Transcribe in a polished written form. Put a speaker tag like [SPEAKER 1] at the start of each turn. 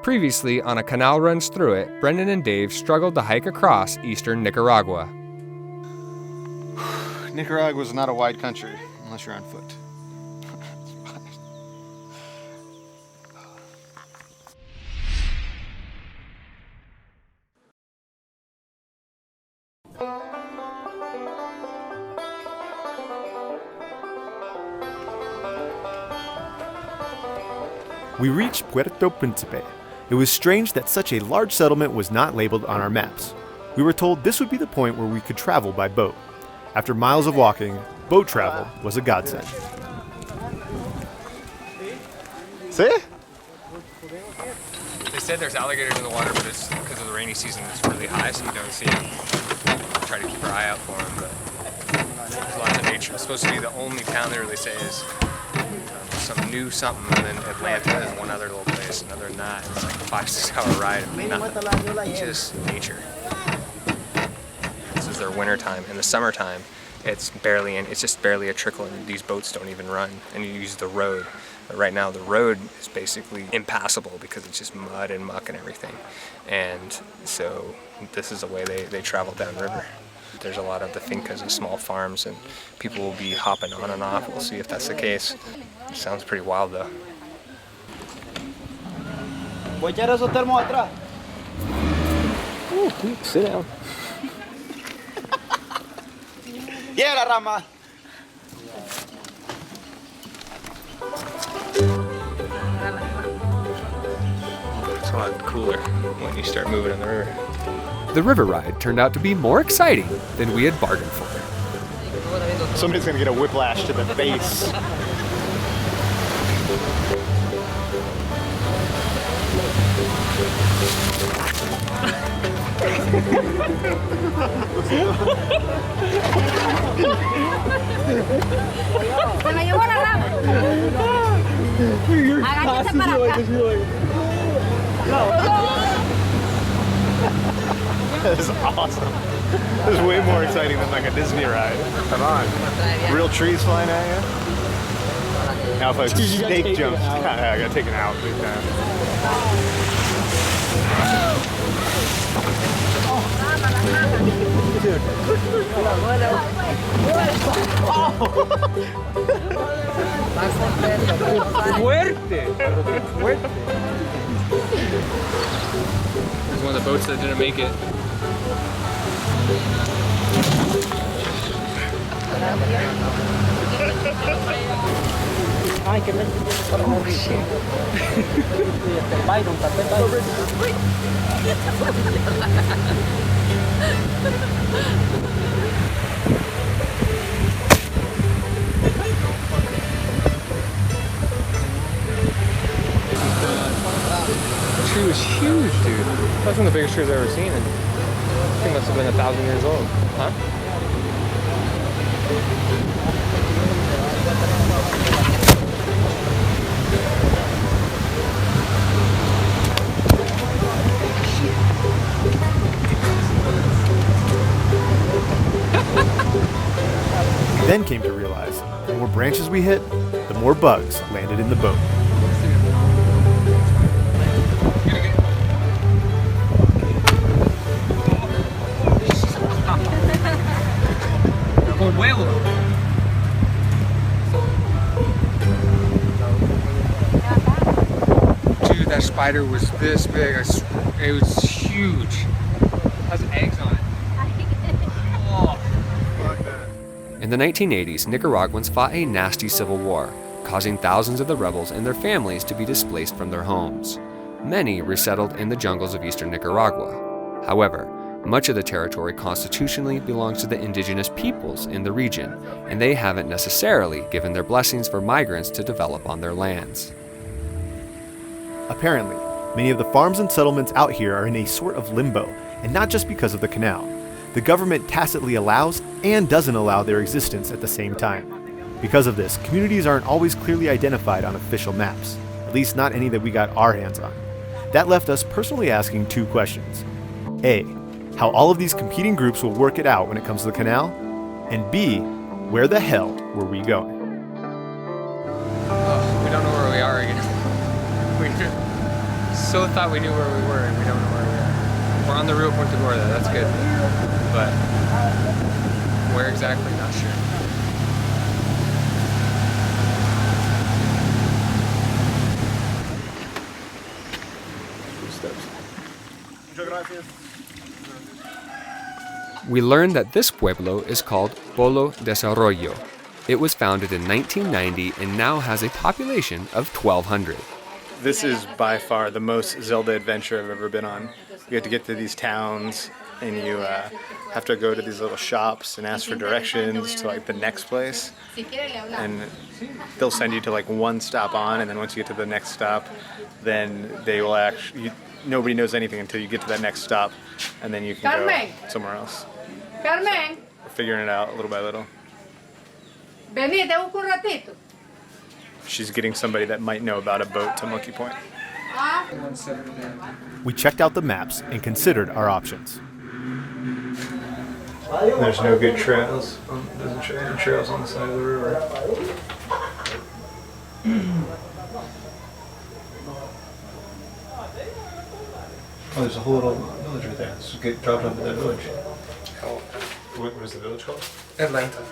[SPEAKER 1] Previously, on A Canal Runs Through It, Brendan and Dave struggled to hike across eastern Nicaragua.
[SPEAKER 2] Nicaragua is not a wide country, unless you're on foot.
[SPEAKER 3] We reached Puerto Príncipe. It was strange that such a large settlement was not labeled on our maps. We were told this would be the point where we could travel by boat. After miles of walking, boat travel was a godsend.
[SPEAKER 2] See?
[SPEAKER 1] They said there's alligators in the water, but it's because of the rainy season, it's really high, so you don't see them. Try to keep our eye out for them, but there's lots of nature. It's supposed to be the only town there, they say, is some new something, and then Atlanta is one other little place, and other than that, it's like a 5-6 hour ride of nothing. Just nature. This is their winter time. In the summertime, it's just barely a trickle, and these boats don't even run, and you use the road. But right now, the road is basically impassable because it's just mud and muck and everything. And so this is the way they travel downriver. There's a lot of the fincas and small farms, and people will be hopping on and off. We'll see if that's the case. It sounds pretty wild, though.
[SPEAKER 4] Voy a echar esos termos atrás.
[SPEAKER 1] Sit down.
[SPEAKER 4] Yeah, la rama.
[SPEAKER 1] It's a lot cooler when you start moving in the river.
[SPEAKER 5] The river ride turned out to be more exciting than we had bargained for.
[SPEAKER 2] Somebody's gonna get a whiplash to the face.
[SPEAKER 6] Se me llevó la rama. Agáchate para acá.
[SPEAKER 2] That is awesome. This is way more exciting than like a Disney ride. Come on. Real trees flying at you. Now if a snake jumps, I got taken out big time.
[SPEAKER 1] Fuerte! There's one of the boats that didn't make it. The tree was huge, dude. That's one of the biggest trees I've ever seen. And I think it must have been 1,000 years old. Huh?
[SPEAKER 3] We then came to realize the more branches we hit, the more bugs landed in the boat.
[SPEAKER 1] Dude, that spider was this big. It was huge. It has eggs on it. Oh, fuck that.
[SPEAKER 5] In the 1980s, Nicaraguans fought a nasty civil war, causing thousands of the rebels and their families to be displaced from their homes. Many resettled in the jungles of eastern Nicaragua. However, much of the territory constitutionally belongs to the indigenous peoples in the region, and they haven't necessarily given their blessings for migrants to develop on their lands.
[SPEAKER 3] Apparently, many of the farms and settlements out here are in a sort of limbo, and not just because of the canal. The government tacitly allows and doesn't allow their existence at the same time. Because of this, communities aren't always clearly identified on official maps, at least not any that we got our hands on. That left us personally asking two questions. A, how all of these competing groups will work it out when it comes to the canal, and B, where the hell were we going?
[SPEAKER 1] We don't know where we are again. We're still thought we knew where we were, and we don't know where we are. We're on the Rio Punta Gorda, that's good. But where exactly, not sure.
[SPEAKER 5] We learned that this pueblo is called Polo Desarrollo. It was founded in 1990 and now has a population of 1,200.
[SPEAKER 2] This is by far the most Zelda adventure I've ever been on. You have to get to these towns, and you have to go to these little shops and ask for directions to like the next place. And they'll send you to like one stop on, and then once you get to the next stop, then they will actually, nobody knows anything until you get to that next stop, and then you can go somewhere else.
[SPEAKER 6] Carmen,
[SPEAKER 2] We're figuring it out little by little.
[SPEAKER 6] vení, te busco un ratito.
[SPEAKER 3] She's getting somebody that might know about a boat to Monkey Point. We checked out the maps and considered our options.
[SPEAKER 2] There's no good trails. Doesn't show any trails on the side of the river. Oh, there's a whole little village right there. Let's get dropped off at that village. What is the village called?
[SPEAKER 1] Atlanta.